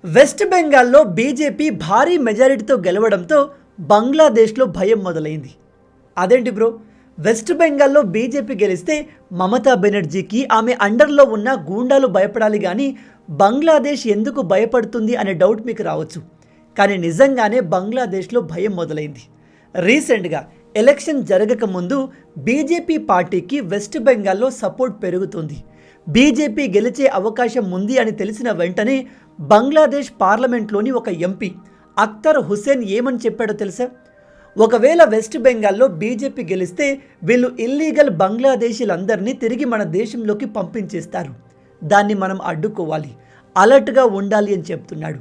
West బెంగాల్లో BJP భారీ మెజారిటీతో గెలవడంతో బంగ్లాదేశ్లో భయం మొదలైంది. అదేంటి బ్రో, వెస్ట్ బెంగాల్లో బీజేపీ గెలిస్తే మమతా బెనర్జీకి ఆమె అండర్లో ఉన్న గూండాలు భయపడాలి కానీ బంగ్లాదేశ్ ఎందుకు భయపడుతుంది అనే డౌట్ మీకు రావచ్చు. కానీ నిజంగానే బంగ్లాదేశ్లో భయం మొదలైంది. రీసెంట్గా ఎలక్షన్ జరగక ముందు బీజేపీ పార్టీకి వెస్ట్ బెంగాల్లో సపోర్ట్ పెరుగుతుంది. బీజేపీ గెలిచే అవకాశం ఉంది అని తెలిసిన వెంటనే బంగ్లాదేశ్ పార్లమెంట్లోని ఒక ఎంపీ అఖ్తర్ హుసేన్ ఏమని చెప్పాడో తెలుసా? ఒకవేళ వెస్ట్ బెంగాల్లో బీజేపీ గెలిస్తే వీళ్ళు ఇల్లీగల్ బంగ్లాదేశీలందరినీ తిరిగి మన దేశంలోకి పంపించేస్తారు, దాన్ని మనం అడ్డుకోవాలి, అలర్ట్గా ఉండాలి అని చెప్తున్నాడు.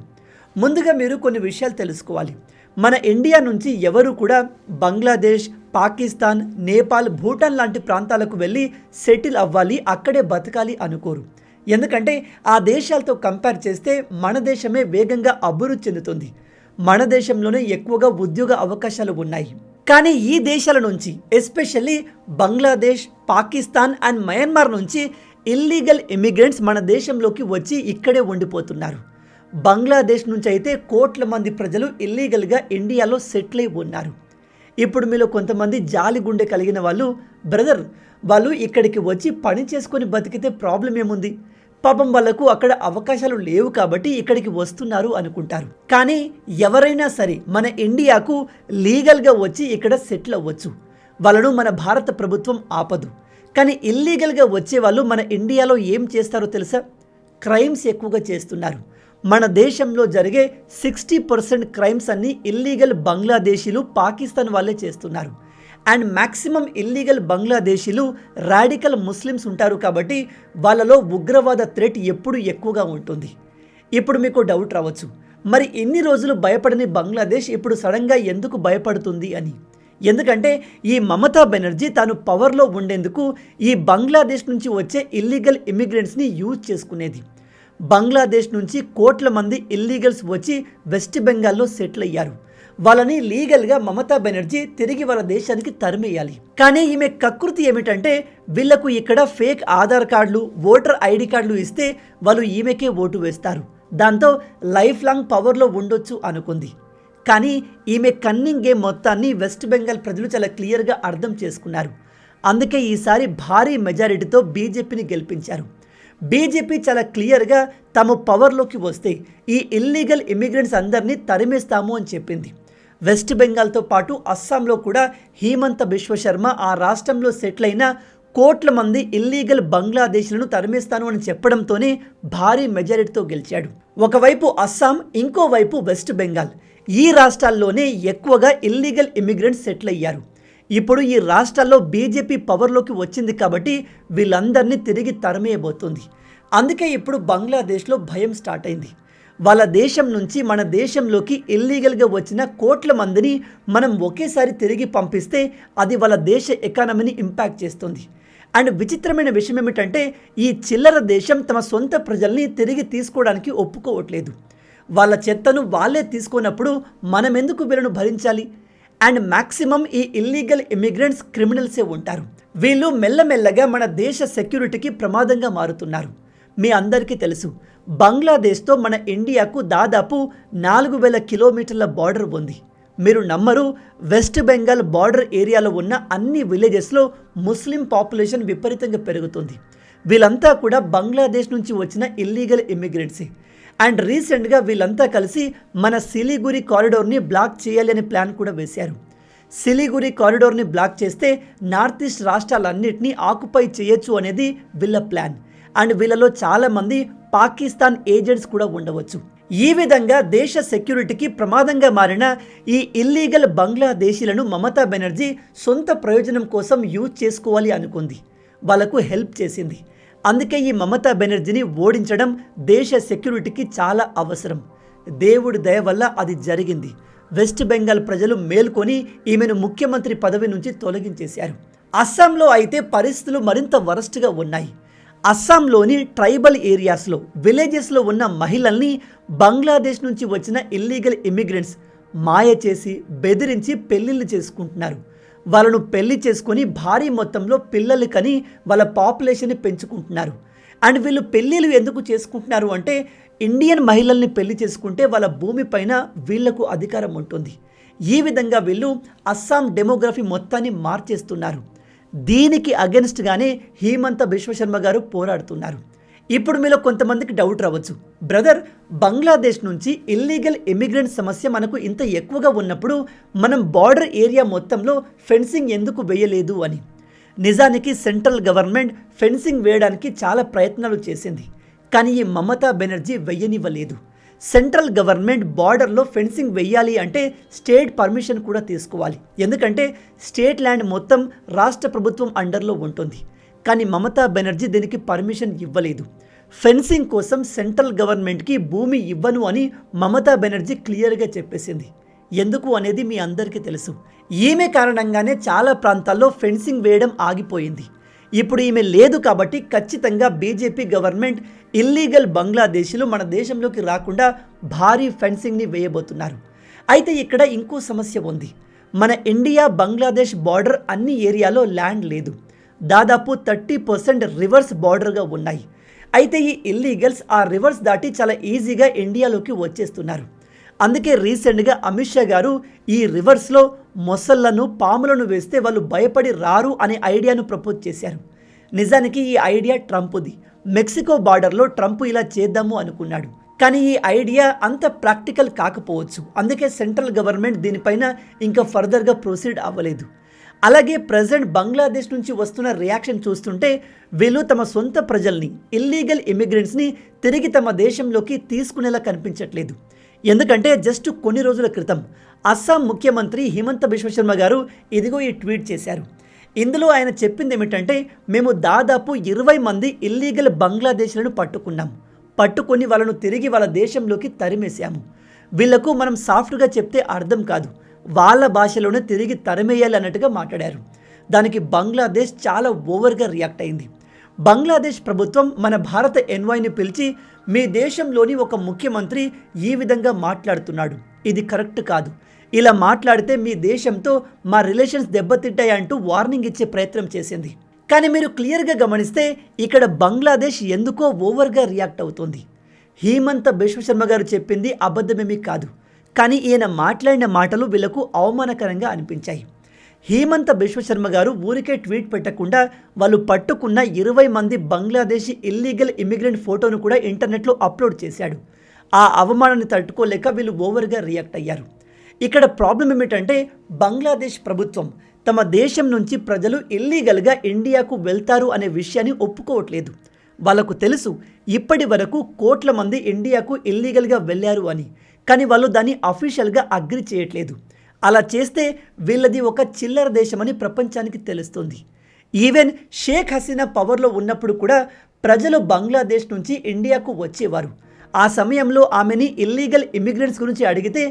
ముందుగా మీరు కొన్ని విషయాలు తెలుసుకోవాలి. మన ఇండియా నుంచి ఎవరు కూడా బంగ్లాదేశ్, పాకిస్తాన్, నేపాల్, భూటాన్ లాంటి ప్రాంతాలకు వెళ్ళి సెటిల్ అవ్వాలి, అక్కడే బతకాలి అనుకోరు. ఎందుకంటే ఆ దేశాలతో కంపేర్ చేస్తే మన దేశమే వేగంగా అభివృద్ధి చెందుతుంది. మన దేశంలోనే ఎక్కువగా ఉద్యోగ అవకాశాలు ఉన్నాయి. కానీ ఈ దేశాల నుంచి especially Bangladesh, Pakistan and Myanmar నుంచి ఇల్లీగల్ ఇమిగ్రెంట్స్ మన దేశంలోకి వచ్చి ఇక్కడే ఉండిపోతున్నారు. బంగ్లాదేశ్ నుంచి అయితే కోట్ల మంది ప్రజలు ఇల్లీగల్గా ఇండియాలో సెటిల్ అయి ఉన్నారు. ఇప్పుడు మీలో కొంతమంది జాలి గుండె కలిగిన వాళ్ళు, బ్రదర్ వాళ్ళు ఇక్కడికి వచ్చి పని చేసుకొని బతికితే ప్రాబ్లం ఏముంది, పాపం వాళ్ళకు అక్కడ అవకాశాలు లేవు కాబట్టి ఇక్కడికి వస్తున్నారు అనుకుంటారు. కానీ ఎవరైనా సరే మన ఇండియాకు లీగల్గా వచ్చి ఇక్కడ సెటిల్ అవ్వచ్చు, వాళ్ళను మన భారత ప్రభుత్వం ఆపదు. కానీ ఇల్లీగల్గా వచ్చే వాళ్ళు మన ఇండియాలో ఏం చేస్తారో తెలుసా? క్రైమ్స్ ఎక్కువగా చేస్తున్నారు. మన దేశంలో జరిగే 60% క్రైమ్స్ అన్నీ ఇల్లీగల్ బంగ్లాదేశీలు, పాకిస్తాన్ వాళ్ళే చేస్తున్నారు. అండ్ మ్యాక్సిమం ఇల్లీగల్ బంగ్లాదేశీలు రాడికల్ ముస్లిమ్స్ ఉంటారు కాబట్టి వాళ్ళలో ఉగ్రవాద థ్రెట్ ఎప్పుడు ఎక్కువగా ఉంటుంది. ఇప్పుడు మీకు డౌట్ రావచ్చు, మరి ఇన్ని రోజులు భయపడని బంగ్లాదేశ్ ఇప్పుడు సడన్గా ఎందుకు భయపడుతుంది అని. ఎందుకంటే ఈ మమతా బెనర్జీ తాను పవర్లో ఉండేందుకు ఈ బంగ్లాదేశ్ నుంచి వచ్చే ఇల్లీగల్ ఇమిగ్రెంట్స్ని యూజ్ చేసుకునేది. బంగ్లాదేశ్ నుంచి కోట్ల మంది ఇల్లీగల్స్ వచ్చి వెస్ట్ బెంగాల్లో సెటిల్ అయ్యారు. వాళ్ళని లీగల్గా మమతా బెనర్జీ తిరిగి వాళ్ళ దేశానికి తరిమేయాలి. కానీ ఈమె కకృతి ఏమిటంటే వీళ్లకు ఇక్కడ ఫేక్ ఆధార్ కార్డులు, ఓటర్ ఐడి కార్డులు ఇస్తే వాళ్ళు ఈమెకే ఓటు వేస్తారు, దాంతో లైఫ్ లాంగ్ పవర్లో ఉండొచ్చు అనుకుంది. కానీ ఈమె కన్నింగ్ గేమ్ మొత్తాన్ని వెస్ట్ బెంగాల్ ప్రజలు చాలా క్లియర్గా అర్థం చేసుకున్నారు. అందుకే ఈసారి భారీ మెజారిటీతో బీజేపీని గెలిపించారు. బీజేపీ చాలా క్లియర్గా తాము పవర్లోకి వస్తే ఈ ఇల్లీగల్ ఇమిగ్రెంట్స్ అందరినీ తరిమేస్తాము అని చెప్పింది. వెస్ట్ బెంగాల్తో పాటు అస్సాంలో కూడా హిమంత బిశ్వ శర్మ ఆ రాష్ట్రంలో సెటిల్ అయిన కోట్ల మంది ఇల్లీగల్ బంగ్లాదేశీలను తరిమేస్తాను అని చెప్పడంతోనే భారీ మెజారిటీతో గెలిచాడు. ఒకవైపు అస్సాం, ఇంకోవైపు వెస్ట్ బెంగాల్, ఈ రాష్ట్రాల్లోనే ఎక్కువగా ఇల్లీగల్ ఇమిగ్రెంట్స్ సెటిల్ అయ్యారు. ఇప్పుడు ఈ రాష్ట్రాల్లో బీజేపీ పవర్లోకి వచ్చింది కాబట్టి వీళ్ళందరినీ తిరిగి తరిమేయబోతుంది. అందుకే ఇప్పుడు బంగ్లాదేశ్లో భయం స్టార్ట్ అయింది. వాళ్ళ దేశం నుంచి మన దేశంలోకి ఇల్లీగల్గా వచ్చిన కోట్ల మందిని మనం ఒకేసారి తిరిగి పంపిస్తే అది వాళ్ళ దేశ ఎకానమీని ఇంపాక్ట్ చేస్తుంది. అండ్ విచిత్రమైన విషయం ఏమిటంటే ఈ చిల్లర దేశం తమ సొంత ప్రజల్ని తిరిగి తీసుకోవడానికి ఒప్పుకోవట్లేదు. వాళ్ళ చెత్తను వాళ్ళే తీసుకున్నప్పుడు మనం ఎందుకు వీళ్ళను భరించాలి? అండ్ మ్యాక్సిమం ఈ ఇల్లీగల్ ఇమిగ్రెంట్స్ క్రిమినల్సే ఉంటారు. వీళ్ళు మెల్లమెల్లగా మన దేశ సెక్యూరిటీకి ప్రమాదంగా మారుతున్నారు. మీ అందరికీ తెలుసు, బంగ్లాదేశ్తో మన ఇండియాకు దాదాపు 4000 కిలోమీటర్ల బార్డర్ ఉంది. మీరు నమ్మరు, వెస్ట్ బెంగాల్ బార్డర్ ఏరియాలో ఉన్న అన్ని విలేజెస్లో ముస్లిం పాపులేషన్ విపరీతంగా పెరుగుతుంది. వీళ్ళంతా కూడా బంగ్లాదేశ్ నుంచి వచ్చిన ఇల్లీగల్ ఇమిగ్రెంట్సే. అండ్ రీసెంట్గా వీళ్ళంతా కలిసి మన సిలిగురి కారిడోర్ని బ్లాక్ చేయాలి అనే ప్లాన్ కూడా వేశారు. సిలిగురి కారిడోర్ని బ్లాక్ చేస్తే నార్త్ ఈస్ట్ రాష్ట్రాలన్నింటినీ ఆక్యుపై చేయొచ్చు అనేది వీళ్ళ ప్లాన్. అండ్ వీళ్ళలో చాలామంది పాకిస్తాన్ ఏజెంట్స్ కూడా ఉండవచ్చు. ఈ విధంగా దేశ సెక్యూరిటీకి ప్రమాదంగా మారిన ఈ ఇల్లీగల్ బంగ్లాదేశీలను మమతా బెనర్జీ సొంత ప్రయోజనం కోసం యూజ్ చేసుకోవాలి అనుకుంది. వాళ్ళకు హెల్ప్ చేసింది. అందుకే ఈ మమతా బెనర్జీని ఓడించడం దేశ సెక్యూరిటీకి చాలా అవసరం. దేవుడి దయ వల్ల అది జరిగింది. వెస్ట్ బెంగాల్ ప్రజలు మేల్కొని ఈమెను ముఖ్యమంత్రి పదవి నుంచి తొలగించేశారు. అస్సాంలో అయితే పరిస్థితులు మరింత వరస్ట్గా ఉన్నాయి. అస్సాంలోని ట్రైబల్ ఏరియాస్లో, విలేజెస్లో ఉన్న మహిళల్ని బంగ్లాదేశ్ నుంచి వచ్చిన ఇల్లీగల్ ఇమిగ్రెంట్స్ మాయ చేసి బెదిరించి పెళ్లిళ్ళు చేసుకుంటున్నారు. వాళ్ళను పెళ్లి చేసుకొని భారీ మొత్తంలో పిల్లలు కని వాళ్ళ పాపులేషన్ని పెంచుకుంటున్నారు. అండ్ వీళ్ళు పెళ్ళిళ్ళు ఎందుకు చేసుకుంటున్నారు అంటే ఇండియన్ మహిళల్ని పెళ్లి చేసుకుంటే వాళ్ళ భూమి పైన వీళ్లకు అధికారం ఉంటుంది. ఈ విధంగా వీళ్ళు అస్సాం డెమోగ్రఫీ మొత్తాన్ని మార్చేస్తున్నారు. దీనికి అగెన్స్ట్గానే హిమంత బిశ్వశర్మ గారు పోరాడుతున్నారు. ఇప్పుడు మీలో కొంతమందికి డౌట్ రావచ్చు, బ్రదర్ బంగ్లాదేశ్ నుంచి ఇల్లీగల్ ఇమిగ్రెంట్ సమస్య మనకు ఇంత ఎక్కువగా ఉన్నప్పుడు మనం బార్డర్ ఏరియా మొత్తంలో ఫెన్సింగ్ ఎందుకు వేయలేదు అని. నిజానికి సెంట్రల్ గవర్నమెంట్ ఫెన్సింగ్ వేయడానికి చాలా ప్రయత్నాలు చేసింది, కానీ ఈ మమతా బెనర్జీ వెయ్యనివ్వలేదు. సెంట్రల్ గవర్నమెంట్ బార్డర్లో ఫెన్సింగ్ వెయ్యాలి అంటే స్టేట్ పర్మిషన్ కూడా తీసుకోవాలి, ఎందుకంటే స్టేట్ ల్యాండ్ మొత్తం రాష్ట్ర ప్రభుత్వం అండర్లో ఉంటుంది. కానీ మమతా బెనర్జీ దీనికి పర్మిషన్ ఇవ్వలేదు. ఫెన్సింగ్ కోసం సెంట్రల్ గవర్నమెంట్కి భూమి ఇవ్వను అని మమతా బెనర్జీ క్లియర్గా చెప్పేసింది. ఎందుకు అనేది మీ అందరికీ తెలుసు. ఈమె కారణంగానే చాలా ప్రాంతాల్లో ఫెన్సింగ్ వేయడం ఆగిపోయింది. ఇప్పుడు ఈమె లేదు కాబట్టి ఖచ్చితంగా బీజేపీ గవర్నమెంట్ ఇల్లీగల్ బంగ్లాదేశీలు మన దేశంలోకి రాకుండా భారీ ఫెన్సింగ్ని వేయబోతున్నారు. అయితే ఇక్కడ ఇంకో సమస్య ఉంది. మన ఇండియా బంగ్లాదేశ్ బార్డర్ అన్ని ఏరియాలో ల్యాండ్ లేదు. దాదాపు 30% రివర్స్ బార్డర్గా ఉన్నాయి. అయితే ఈ ఇల్లీగల్స్ ఆ రివర్స్ దాటి చాలా ఈజీగా ఇండియాలోకి వచ్చేస్తున్నారు. అందుకే రీసెంట్గా అమిత్ షా గారు ఈ రివర్స్లో మొసళ్లను పాములను వేస్తే వాళ్ళు భయపడి రారు అనే ఐడియాను ప్రపోజ్ చేశారు. నిజానికి ఈ ఐడియా ట్రంప్ది. మెక్సికో బార్డర్లో ట్రంప్ ఇలా చేద్దాము అనుకున్నాడు, కానీ ఈ ఐడియా అంత ప్రాక్టికల్ కాకపోవచ్చు. అందుకే సెంట్రల్ గవర్నమెంట్ దీనిపైన ఇంకా ఫర్దర్గా ప్రొసీడ్ అవ్వలేదు. అలాగే ప్రజెంట్ బంగ్లాదేశ్ నుంచి వస్తున్న రియాక్షన్ చూస్తుంటే వీళ్ళు తమ సొంత ప్రజల్ని ఇల్లీగల్ ఇమిగ్రెంట్స్ని తిరిగి తమ దేశంలోకి తీసుకునేలా కనిపించట్లేదు. ఎందుకంటే జస్ట్ కొన్ని రోజుల క్రితం అస్సాం ముఖ్యమంత్రి హిమంత బిశ్వశర్మ గారు ఇదిగో ఈ ట్వీట్ చేశారు. ఇందులో ఆయన చెప్పింది ఏమిటంటే, మేము దాదాపు 20 మంది ఇల్లీగల్ బంగ్లాదేశీలను పట్టుకొని వాళ్ళను తిరిగి వాళ్ళ దేశంలోకి తరిమేశాము. వీళ్లకు మనం సాఫ్ట్గా చెప్తే అర్థం కాదు, వాళ్ళ భాషలోనే తిరిగి తరిమేయాలి అన్నట్టుగా మాట్లాడారు. దానికి బంగ్లాదేశ్ చాలా ఓవర్గా రియాక్ట్ అయింది. బంగ్లాదేశ్ ప్రభుత్వం మన భారత ఎన్వాయ్ని పిలిచి మీ దేశంలోని ఒక ముఖ్యమంత్రి ఈ విధంగా మాట్లాడుతున్నాడు, ఇది కరెక్ట్ కాదు, ఇలా మాట్లాడితే మీ దేశంతో మా రిలేషన్స్ దెబ్బతింటాయంటూ వార్నింగ్ ఇచ్చే ప్రయత్నం చేసింది. కానీ మీరు క్లియర్గా గమనిస్తే ఇక్కడ బంగ్లాదేశ్ ఎందుకో ఓవర్గా రియాక్ట్ అవుతుంది. హిమంత బిశ్వశర్మ గారు చెప్పింది అబద్ధమేమీ కాదు, కానీ ఈయన మాట్లాడిన మాటలు వీళ్లకు అవమానకరంగా అనిపించాయి. హిమంత బిశ్వశర్మ గారు ఊరికే ట్వీట్ పెట్టకుండా వాళ్ళు పట్టుకున్న 20 మంది బంగ్లాదేశీ ఇల్లీగల్ ఇమిగ్రెంట్ ఫోటోను కూడా ఇంటర్నెట్లో అప్లోడ్ చేశాడు. ఆ అవమానాన్ని తట్టుకోలేక వీళ్ళు ఓవర్గా రియాక్ట్ అయ్యారు. ఇక్కడ ప్రాబ్లం ఏమిటంటే బంగ్లాదేశ్ ప్రభుత్వం తమ దేశం నుంచి ప్రజలు ఇల్లీగల్గా ఇండియాకు వెళ్తారు అనే విషయాన్ని ఒప్పుకోవట్లేదు. వాళ్ళకు తెలుసు ఇప్పటి వరకు కోట్ల మంది ఇండియాకు ఇల్లీగల్గా వెళ్ళారు అని, కానీ వాళ్ళు దాన్ని అఫీషియల్గా అగ్రి చేయట్లేదు. అలా చేస్తే వీళ్ళది ఒక చిల్లర దేశమని ప్రపంచానికి తెలుస్తుంది. ఈవెన్ షేక్ హసీనా పవర్లో ఉన్నప్పుడు కూడా ప్రజలు బంగ్లాదేశ్ నుంచి ఇండియాకు వచ్చేవారు. ఆ సమయంలో ఆమెని ఇల్లీగల్ ఇమిగ్రెంట్స్ గురించి అడిగితే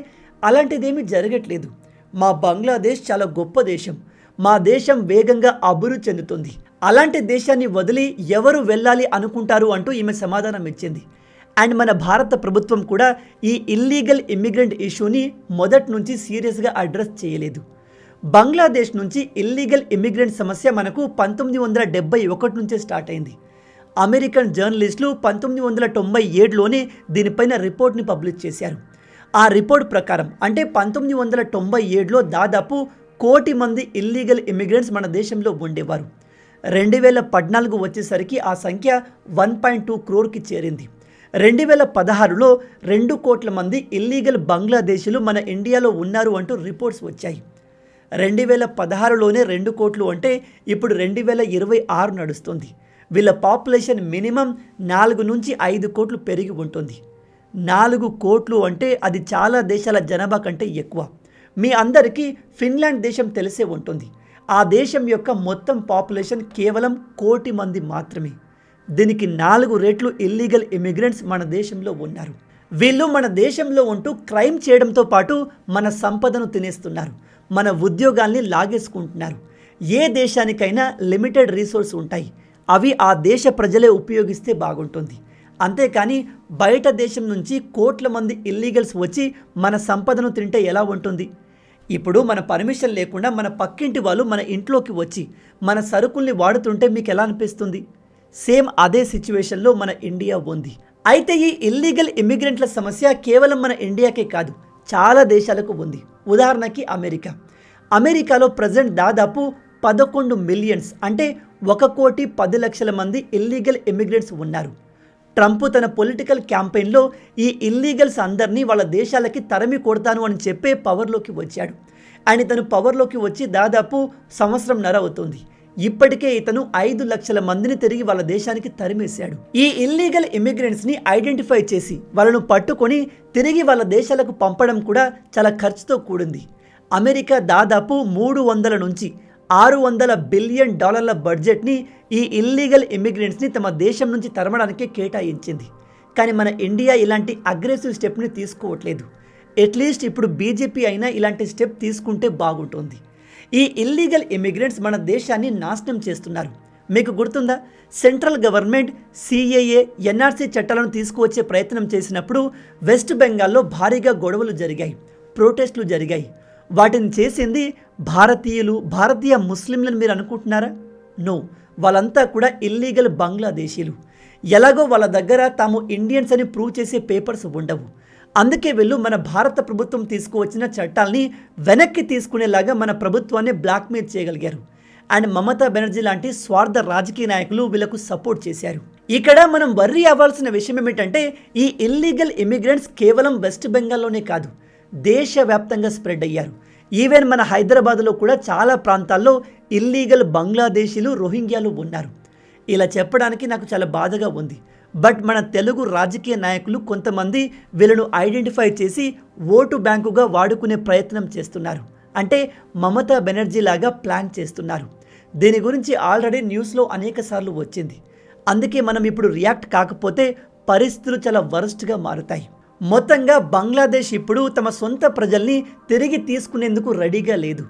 అలాంటిదేమీ జరగట్లేదు, మా బంగ్లాదేశ్ చాలా గొప్ప దేశం, మా దేశం వేగంగా అభివృద్ధి చెందుతుంది, అలాంటి దేశాన్ని వదిలి ఎవరు వెళ్ళాలి అనుకుంటారు అంటూ ఈమె సమాధానం ఇచ్చింది. అండ్ మన భారత ప్రభుత్వం కూడా ఈ ఇల్లీగల్ ఇమ్మిగ్రెంట్ ఇష్యూని మొదటి నుంచి సీరియస్గా అడ్రస్ చేయలేదు. బంగ్లాదేశ్ నుంచి ఇల్లీగల్ ఇమ్మిగ్రెంట్ సమస్య మనకు 1971 నుంచే స్టార్ట్ అయింది. అమెరికన్ జర్నలిస్టులు 1997లోనే దీనిపైన రిపోర్ట్ని పబ్లిష్ చేశారు. ఆ రిపోర్ట్ ప్రకారం అంటే 1997లో దాదాపు 1 కోటి మంది ఇల్లీగల్ ఇమ్మిగ్రెంట్స్ మన దేశంలో ఉండేవారు. 2014 వచ్చేసరికి ఆ సంఖ్య 1.2 crore చేరింది. 2016లో 2 కోట్ల మంది ఇల్లీగల్ బంగ్లాదేశీలు మన ఇండియాలో ఉన్నారు అంటూ రిపోర్ట్స్ వచ్చాయి. 2016లోనే 2 కోట్లు అంటే ఇప్పుడు 2026 నడుస్తుంది. వీళ్ళ పాపులేషన్ మినిమం 4 నుంచి 5 కోట్లు పెరిగి ఉంటుంది. 4 కోట్లు అంటే అది చాలా దేశాల జనాభా కంటే ఎక్కువ. మీ అందరికీ ఫిన్లాండ్ దేశం తెలిసే ఉంటుంది. ఆ దేశం యొక్క మొత్తం పాపులేషన్ కేవలం 1 కోటి మంది మాత్రమే. దీనికి 4 రెట్లు ఇల్లీగల్ ఇమిగ్రెంట్స్ మన దేశంలో ఉన్నారు. వీళ్ళు మన దేశంలో ఉంటూ క్రైమ్ చేయడంతో పాటు మన సంపదను తినేస్తున్నారు, మన ఉద్యోగాల్ని లాగేసుకుంటున్నారు. ఏ దేశానికైనా లిమిటెడ్ రీసోర్స్ ఉంటాయి, అవి ఆ దేశ ప్రజలే ఉపయోగిస్తే బాగుంటుంది. అంతేకాని బయట దేశం నుంచి కోట్ల మంది ఇల్లీగల్స్ వచ్చి మన సంపదను తింటే ఎలా ఉంటుంది? ఇప్పుడు మన పర్మిషన్ లేకుండా మన పక్కింటి వాళ్ళు మన ఇంట్లోకి వచ్చి మన సరుకుల్ని వాడుతుంటే మీకు ఎలా అనిపిస్తుంది? సేమ్ అదే సిచ్యువేషన్లో మన ఇండియా ఉంది. అయితే ఈ ఇల్లీగల్ ఇమిగ్రెంట్ల సమస్య కేవలం మన ఇండియాకే కాదు, చాలా దేశాలకు ఉంది. ఉదాహరణకి అమెరికాలో ప్రజెంట్ దాదాపు 11 మిలియన్స్ అంటే 1,10,00,000 మంది ఇల్లీగల్ ఇమిగ్రెంట్స్ ఉన్నారు. ట్రంప్ తన పొలిటికల్ క్యాంపెయిన్లో ఈ ఇల్లీగల్స్ అందరినీ వాళ్ళ దేశాలకి తరిమి కొడతాను అని చెప్పే పవర్లోకి వచ్చాడు. అండ్ ఇతను పవర్లోకి వచ్చి దాదాపు సంవత్సరంన్నర అవుతుంది. ఇప్పటికే ఇతను 5 లక్షల మందిని తిరిగి వాళ్ళ దేశానికి తరిమేశాడు. ఈ ఇల్లీగల్ ఇమిగ్రెంట్స్ని ఐడెంటిఫై చేసి వాళ్ళను పట్టుకొని తిరిగి వాళ్ళ దేశాలకు పంపడం కూడా చాలా ఖర్చుతో కూడింది. అమెరికా దాదాపు 300 నుంచి 600 బిలియన్ డాలర్ల బడ్జెట్ని ఈ ఇల్లీగల్ ఇమిగ్రెంట్స్ని తమ దేశం నుంచి తరమడానికి కేటాయించింది. కానీ మన ఇండియా ఇలాంటి అగ్రెసివ్ స్టెప్ని తీసుకోవట్లేదు. అట్లీస్ట్ ఇప్పుడు బీజేపీ అయినా ఇలాంటి స్టెప్ తీసుకుంటే బాగుంటుంది. ఈ ఇల్లీగల్ ఇమిగ్రెంట్స్ మన దేశాన్ని నాశనం చేస్తున్నారు. మీకు గుర్తుందా, సెంట్రల్ గవర్నమెంట్ సిఏఏ, ఎన్ఆర్సీ చట్టాలను తీసుకువచ్చే ప్రయత్నం చేసినప్పుడు వెస్ట్ బెంగాల్లో భారీగా గొడవలు జరిగాయి, ప్రొటెస్టులు జరిగాయి. వాటిని చేసింది భారతీయ ముస్లింలను మీరు అనుకుంటున్నారా? నో, వాళ్ళంతా కూడా ఇల్లీగల్ బంగ్లాదేశీలు. ఎలాగో వాళ్ళ దగ్గర తాము ఇండియన్స్ అని ప్రూవ్ చేసే పేపర్స్ ఉండవు. అందుకే వీళ్ళు మన భారత ప్రభుత్వం తీసుకువచ్చిన చట్టాలని వెనక్కి తీసుకునేలాగా మన ప్రభుత్వాన్ని బ్లాక్మెయిల్ చేయగలిగారు. అండ్ మమతా బెనర్జీ లాంటి స్వార్థ రాజకీయ నాయకులు వీళ్ళకు సపోర్ట్ చేశారు. ఇక్కడ మనం వర్రీ అవ్వాల్సిన విషయం ఏమిటంటే, ఈ ఇల్లీగల్ ఇమిగ్రెంట్స్ కేవలం వెస్ట్ బెంగాల్లోనే కాదు, దేశవ్యాప్తంగా స్ప్రెడ్ అయ్యారు. ఈవెన్ మన హైదరాబాద్లో కూడా చాలా ప్రాంతాల్లో ఇల్లీగల్ బంగ్లాదేశీలు, రోహింగ్యాలు ఉన్నారు. ఇలా చెప్పడానికి నాకు చాలా బాధగా ఉంది. బట్ మన తెలుగు రాజకీయ నాయకులు కొంతమంది వీళ్ళను ఐడెంటిఫై చేసి ఓటు బ్యాంకుగా వాడుకునే ప్రయత్నం చేస్తున్నారు. అంటే మమతా బెనర్జీ లాగా ప్లాన్ చేస్తున్నారు. దీని గురించి ఆల్రెడీ న్యూస్లో అనేక సార్లు వచ్చింది. అందుకే మనం ఇప్పుడు రియాక్ట్ కాకపోతే పరిస్థితులు చాలా వరస్ట్గా మారుతాయి. మొత్తంగా బంగ్లాదేశ్ ఇప్పుడు తమ సొంత ప్రజల్ని తిరిగి తీసుకునేందుకు రెడీగా లేదు.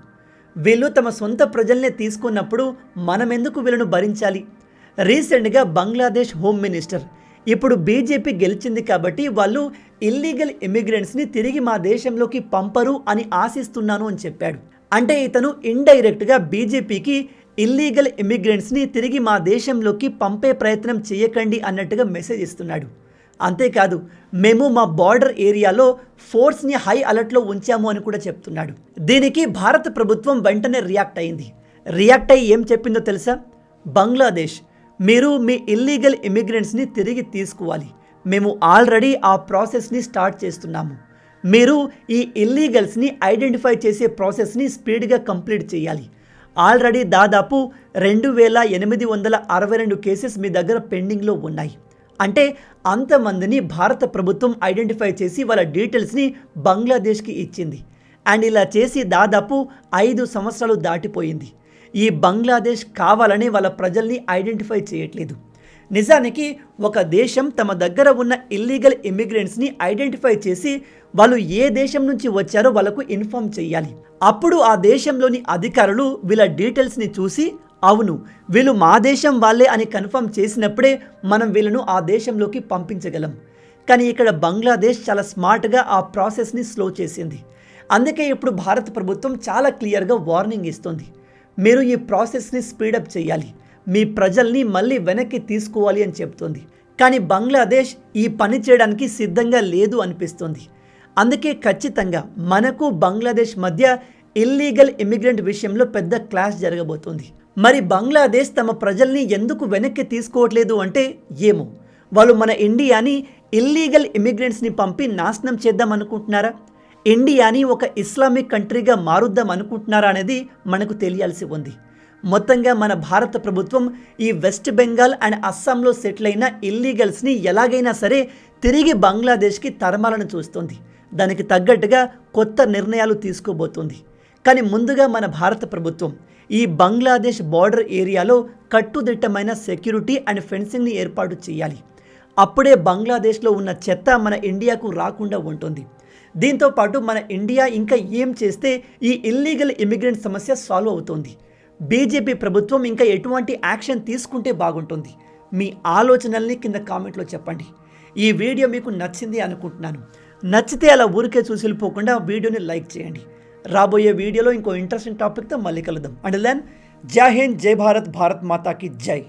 వీళ్ళు తమ సొంత ప్రజల్నే తీసుకున్నప్పుడు మనం ఎందుకు వీళ్ళను భరించాలి? రీసెంట్గా బంగ్లాదేశ్ హోమ్ మినిస్టర్, ఇప్పుడు బీజేపీ గెలిచింది కాబట్టి వాళ్ళు ఇల్లీగల్ ఇమిగ్రెంట్స్ని తిరిగి మా దేశంలోకి పంపరు అని ఆశిస్తున్నాను అని చెప్పాడు. అంటే ఇతను ఇండైరెక్ట్గా బీజేపీకి ఇల్లీగల్ ఇమిగ్రెంట్స్ని తిరిగి మా దేశంలోకి పంపే ప్రయత్నం చేయకండి అన్నట్టుగా మెసేజ్ ఇస్తున్నాడు. అంతేకాదు, మేము మా బార్డర్ ఏరియాలో ఫోర్స్ని హై అలర్ట్లో ఉంచాము అని కూడా చెప్తున్నాడు. దీనికి భారత ప్రభుత్వం వెంటనే రియాక్ట్ అయ్యి ఏం చెప్పిందో తెలుసా? బంగ్లాదేశ్, మీరు మీ ఇల్లీగల్ ఇమిగ్రెంట్స్ని తిరిగి తీసుకోవాలి. మేము ఆల్రెడీ ఆ ప్రాసెస్ని స్టార్ట్ చేస్తున్నాము. మీరు ఈ ఇల్లీగల్స్ని ఐడెంటిఫై చేసే ప్రాసెస్ని స్పీడ్గా కంప్లీట్ చేయాలి. ఆల్రెడీ దాదాపు 2,862 కేసెస్ మీ దగ్గర పెండింగ్లో ఉన్నాయి. అంటే అంతమందిని భారత ప్రభుత్వం ఐడెంటిఫై చేసి వాళ్ళ డీటెయిల్స్ని బంగ్లాదేశ్కి ఇచ్చింది. అండ్ ఇలా చేసి దాదాపు 5 సంవత్సరాలు దాటిపోయింది. ఈ బంగ్లాదేశ్ కావాలని వాళ్ళ ప్రజల్ని ఐడెంటిఫై చేయట్లేదు. నిజానికి ఒక దేశం తమ దగ్గర ఉన్న ఇల్లీగల్ ఇమిగ్రెంట్స్ని ఐడెంటిఫై చేసి వాళ్ళు ఏ దేశం నుంచి వచ్చారో వాళ్ళకు ఇన్ఫార్మ్ చేయాలి. అప్పుడు ఆ దేశంలోని అధికారులు వీళ్ళ డీటెయిల్స్ని చూసి అవును వీళ్ళు మా దేశం వాళ్ళే అని కన్ఫర్మ్ చేసినప్పుడే మనం వీళ్ళను ఆ దేశంలోకి పంపించగలం. కానీ ఇక్కడ బంగ్లాదేశ్ చాలా స్మార్ట్గా ఆ ప్రాసెస్ని స్లో చేసింది. అందుకే ఇప్పుడు భారత ప్రభుత్వం చాలా క్లియర్గా వార్నింగ్ ఇస్తుంది. మీరు ఈ ప్రాసెస్ని స్పీడప్ చేయాలి, మీ ప్రజల్ని మళ్ళీ వెనక్కి తీసుకోవాలి అని చెప్తుంది. కానీ బంగ్లాదేశ్ ఈ పని చేయడానికి సిద్ధంగా లేదు అనిపిస్తుంది. అందుకే ఖచ్చితంగా మనకు బంగ్లాదేశ్ మధ్య ఇల్లీగల్ ఇమిగ్రెంట్ విషయంలో పెద్ద క్లాష్ జరగబోతుంది. మరి బంగ్లాదేశ్ తమ ప్రజల్ని ఎందుకు వెనక్కి తీసుకోవట్లేదు అంటే ఏమో, వాళ్ళు మన ఇండియాని ఇల్లీగల్ ఇమిగ్రెంట్స్ని పంపి నాశనం చేద్దాం అనుకుంటున్నారా? ఇండియాని ఒక ఇస్లామిక్ కంట్రీగా మారుద్దాం అనుకుంటున్నారా అనేది మనకు తెలియాల్సి ఉంది. మొత్తంగా మన భారత ప్రభుత్వం ఈ వెస్ట్ బెంగాల్ అండ్ అస్సాంలో సెటిల్ అయిన ఇల్లీగల్స్ని ఎలాగైనా సరే తిరిగి బంగ్లాదేశ్కి తరమాలని చూస్తుంది. దానికి తగ్గట్టుగా కొత్త నిర్ణయాలు తీసుకోబోతుంది. కానీ ముందుగా మన భారత ప్రభుత్వం ఈ బంగ్లాదేశ్ బార్డర్ ఏరియాలో కట్టుదిట్టమైన సెక్యూరిటీ అండ్ ఫెన్సింగ్ని ఏర్పాటు చేయాలి. అప్పుడే బంగ్లాదేశ్లో ఉన్న చెత్త మన ఇండియాకు రాకుండా ఉంటుంది. దీంతోపాటు మన ఇండియా ఇంకా ఏం చేస్తే ఈ ఇల్లీగల్ ఇమిగ్రెంట్ సమస్య సాల్వ్ అవుతుంది? బీజేపీ ప్రభుత్వం ఇంకా ఎటువంటి యాక్షన్ తీసుకుంటే బాగుంటుంది? మీ ఆలోచనల్ని కింద కామెంట్లో చెప్పండి. ఈ వీడియో మీకు నచ్చింది అనుకుంటున్నాను. నచ్చితే అలా ఊరికే చూసి వెళ్ళిపోకుండా వీడియోని లైక్ చేయండి. రాబోయే వీడియోలో ఇంకో ఇంట్రెస్టింగ్ టాపిక్తో మళ్ళీ కలుద్దాం. అండ్ దెన్ జై హింద్, జై భారత్, భారత్ మాతాకి జై.